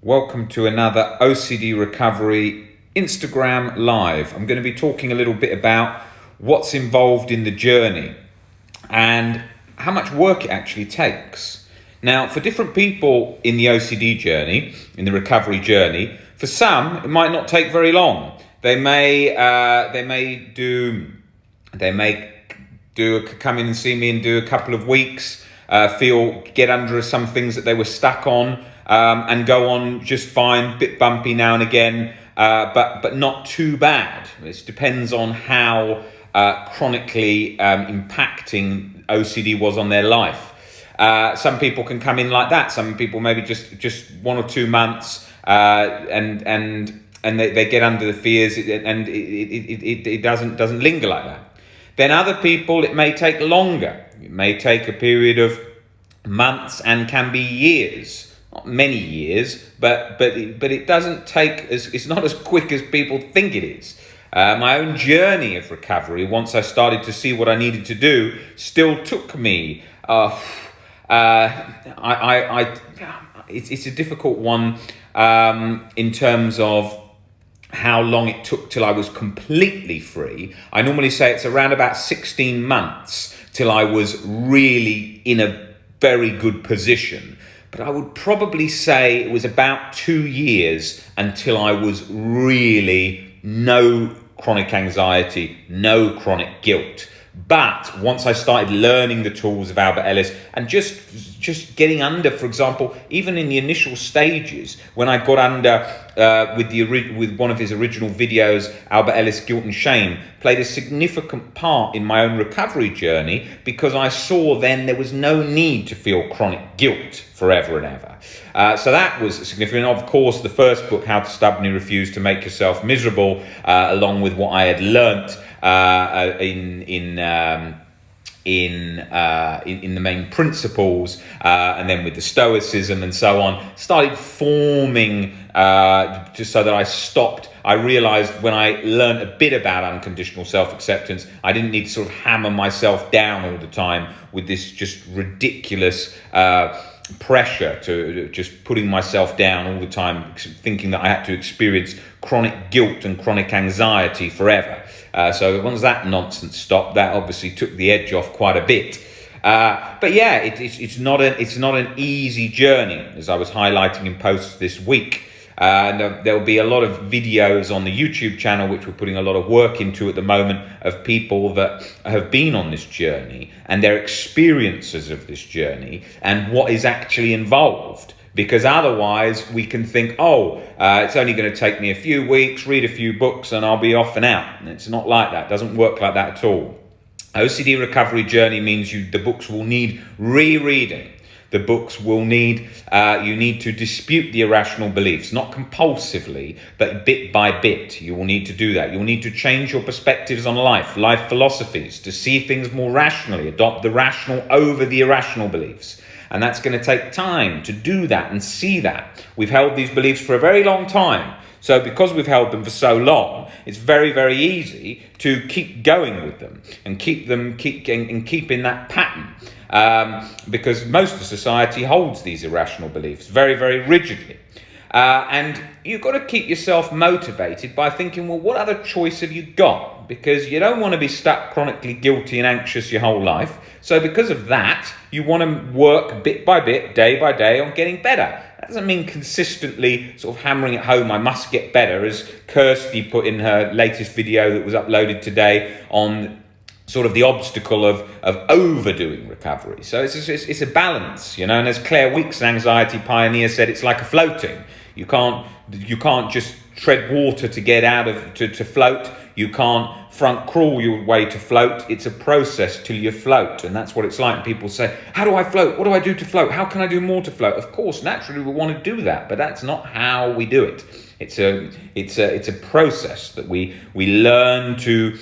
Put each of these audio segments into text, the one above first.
Welcome to another OCD Recovery Instagram Live. I'm going to be talking a little bit about what's involved in the journey and how much work it actually takes. Now, for different people in the OCD journey, in the recovery journey, for some, it might not take very long. They may come in and see me and do a couple of weeks, get under some things that they were stuck on, and go on just fine, bit bumpy now and again, but not too bad. It depends on how chronically impacting OCD was on their life. Some people can come in like that. Some people maybe just 1 or 2 months, and they get under the fears, and it doesn't linger like that. Then other people, it may take longer. It may take a period of months and can be years. Not many years, but it doesn't take it's not as quick as people think it is. My own journey of recovery, once I started to see what I needed to do, still took me. It's a difficult one in terms of how long it took till I was completely free. I normally say it's around about 16 months till I was really in a very good position. But I would probably say it was about 2 years until I was really no chronic anxiety, no chronic guilt. But once I started learning the tools of Albert Ellis and just getting under, for example, even in the initial stages, when I got under with one of his original videos, Albert Ellis Guilt and Shame, played a significant part in my own recovery journey, because I saw then there was no need to feel chronic guilt forever and ever. So that was significant. Of course, the first book, How to Stubbornly Refuse to Make Yourself Miserable, along with what I had learnt in the main principles, and then with the Stoicism and so on, started forming just so that I stopped. I realized when I learned a bit about unconditional self-acceptance, I didn't need to sort of hammer myself down all the time with this just ridiculous pressure to just putting myself down all the time, thinking that I had to experience chronic guilt and chronic anxiety forever. So once that nonsense stopped, that obviously took the edge off quite a bit. But yeah, it's not an easy journey, as I was highlighting in posts this week. And there will be a lot of videos on the YouTube channel, which we're putting a lot of work into at the moment, of people that have been on this journey and their experiences of this journey and what is actually involved. Because otherwise we can think, it's only going to take me a few weeks, read a few books, and I'll be off and out. And it's not like that. It doesn't work like that at all. OCD recovery journey means the books will need rereading. The books will need, you need to dispute the irrational beliefs, not compulsively, but bit by bit. You will need to do that. You'll need to change your perspectives on life philosophies, to see things more rationally, adopt the rational over the irrational beliefs. And that's going to take time to do that and see that. We've held these beliefs for a very long time. So because we've held them for so long, it's very, very easy to keep going with them and keep in that pattern. Because most of society holds these irrational beliefs very, very rigidly. And you've got to keep yourself motivated by thinking, well, what other choice have you got? Because you don't want to be stuck chronically guilty and anxious your whole life. So because of that, you want to work bit by bit, day by day, on getting better. That doesn't mean consistently sort of hammering it home, I must get better, as Kirsty put in her latest video that was uploaded today on sort of the obstacle of overdoing recovery. So it's a balance, and as Claire Weeks, an anxiety pioneer, said, it's like a floating. You can't just tread water to get out of to float. You can't front crawl your way to float. It's a process till you float, and that's what it's like. People say, how do I float? What do I do to float? How can I do more to float? Of course, naturally we want to do that, but that's not how we do it. It's a process that we learn to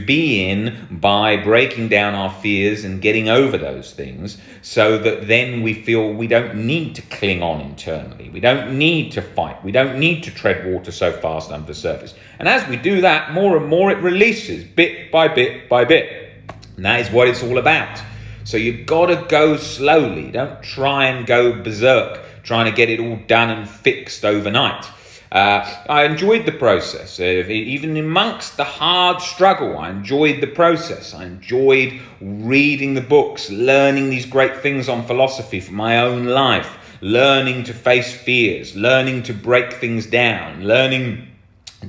be in by breaking down our fears and getting over those things, so that then we feel we don't need to cling on internally. We don't need to fight. We don't need to tread water so fast under the surface. And as we do that, more and more it releases bit by bit by bit. And that is what it's all about. So you've got to go slowly. Don't try and go berserk trying to get it all done and fixed overnight. I enjoyed the process. Even amongst the hard struggle, I enjoyed the process. I enjoyed reading the books, learning these great things on philosophy for my own life, learning to face fears, learning to break things down, learning,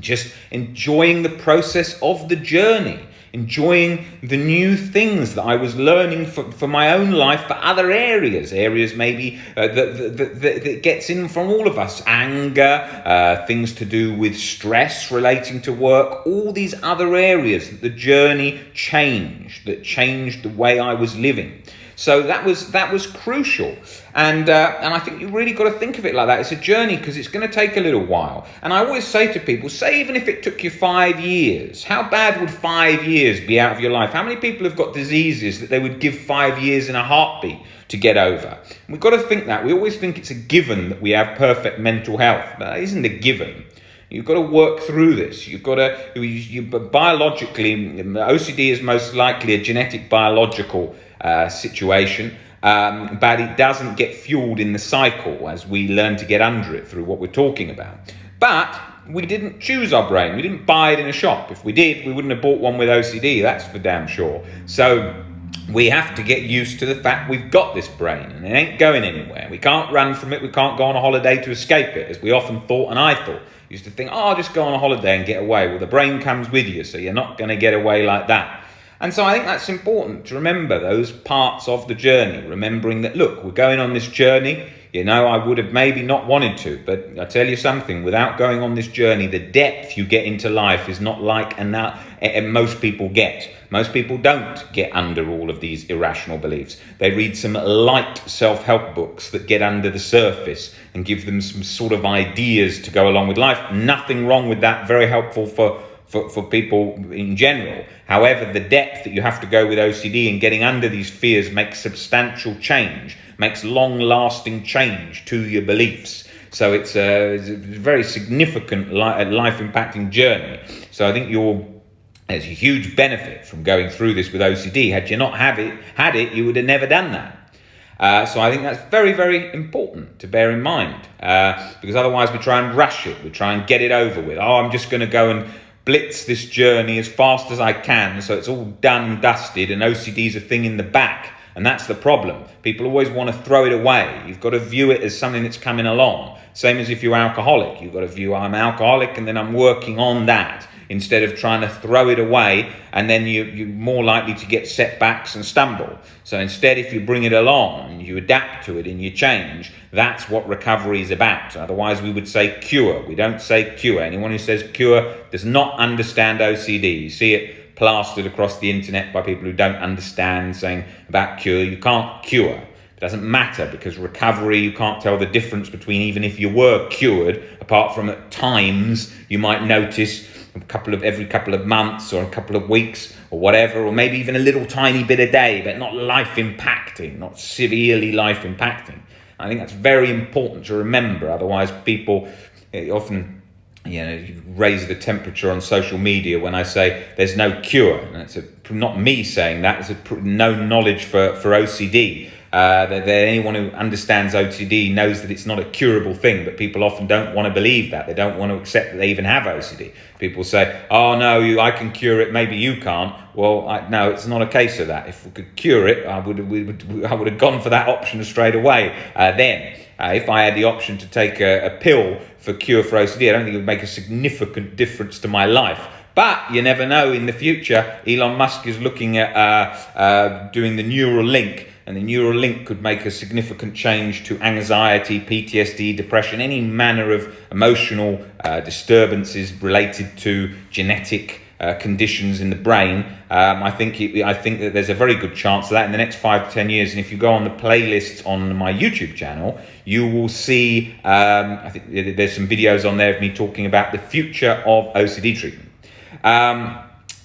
just enjoying the process of the journey, enjoying the new things that I was learning for my own life, for other areas maybe that gets in from all of us, anger, things to do with stress relating to work, all these other areas that the journey changed, that changed the way I was living. So that was crucial, and I think you really got to think of it like that. It's a journey because it's going to take a little while. And I always say to people, say even if it took you 5 years, how bad would 5 years be out of your life? How many people have got diseases that they would give 5 years in a heartbeat to get over? We've got to think that. We always think it's a given that we have perfect mental health, but that isn't a given. You've got to work through this. You've got to, biologically, OCD is most likely a genetic biological situation, but it doesn't get fueled in the cycle as we learn to get under it through what we're talking about. But we didn't choose our brain. We didn't buy it in a shop. If we did, we wouldn't have bought one with OCD, that's for damn sure. So we have to get used to the fact we've got this brain and it ain't going anywhere. We can't run from it. We can't go on a holiday to escape it, as we often thought, and I thought. Used to think, I'll just go on a holiday and get away. Well, the brain comes with you, so you're not going to get away like that. And so I think that's important to remember those parts of the journey, remembering that, look, we're going on this journey. I would have maybe not wanted to, but I tell you something, without going on this journey, the depth you get into life is not like most people get. Most people don't get under all of these irrational beliefs. They read some light self-help books that get under the surface and give them some sort of ideas to go along with life. Nothing wrong with that, very helpful for people in general. However, the depth that you have to go with OCD and getting under these fears makes substantial change, makes long-lasting change to your beliefs. So it's a very significant life-impacting journey. So I think there's a huge benefit from going through this with OCD. Had you not had it, you would have never done that. So I think that's very, very important to bear in mind, because otherwise we try and rush it. We try and get it over with. I'm just going to go and blitz this journey as fast as I can, so it's all done and dusted, and OCD's a thing in the back. And that's the problem. People always want to throw it away. You've got to view it as something that's coming along. Same as if you're alcoholic. You've got to view, I'm alcoholic and then I'm working on that, instead of trying to throw it away, and then you're more likely to get setbacks and stumble. So instead, if you bring it along and you adapt to it and you change, that's what recovery is about. Otherwise, we would say cure. We don't say cure. Anyone who says cure does not understand OCD. You see it plastered across the internet by people who don't understand, saying about cure. You can't cure. It doesn't matter, because recovery, you can't tell the difference between, even if you were cured, apart from at times you might notice every couple of months or a couple of weeks or whatever, or maybe even a little tiny bit a day, but not life impacting, not severely life impacting. I think that's very important to remember. Otherwise, people often raise the temperature on social media when I say there's no cure. And it's not me saying that, it's no knowledge for OCD. That anyone who understands OCD knows that it's not a curable thing, but people often don't want to believe that. They don't want to accept that they even have OCD. People say, oh no, I can cure it, maybe you can't. Well, no, it's not a case of that. If we could cure it, I would have gone for that option straight away then. If I had the option to take a pill for cure for OCD, I don't think it would make a significant difference to my life. But you never know, in the future, Elon Musk is looking at doing the Neuralink, and the Neuralink could make a significant change to anxiety, PTSD, depression, any manner of emotional disturbances related to genetic conditions in the brain. I think that there's a very good chance of that in the next 5 to 10 years. And if you go on the playlists on my YouTube channel, you will see, I think there's some videos on there of me talking about the future of OCD treatment.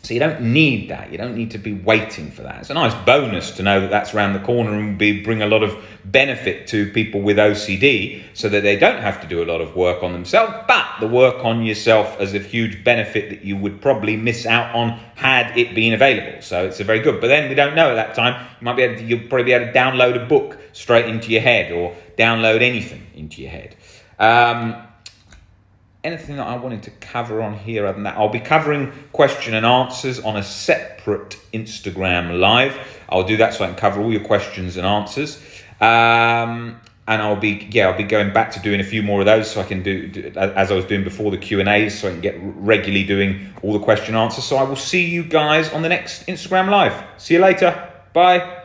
So you don't need that. You don't need to be waiting for that. It's a nice bonus to know that that's around the corner and bring a lot of benefit to people with OCD so that they don't have to do a lot of work on themselves. But the work on yourself is a huge benefit that you would probably miss out on had it been available. So it's a very good. But then we don't know at that time. You'll probably be able to download a book straight into your head or download anything into your head. Anything that I wanted to cover on here other than that? I'll be covering question and answers on a separate Instagram live. I'll do that so I can cover all your questions and answers. And I'll be going back to doing a few more of those so I can do as I was doing before the Q&As, so I can get regularly doing all the question and answers. So I will see you guys on the next Instagram live. See you later. Bye.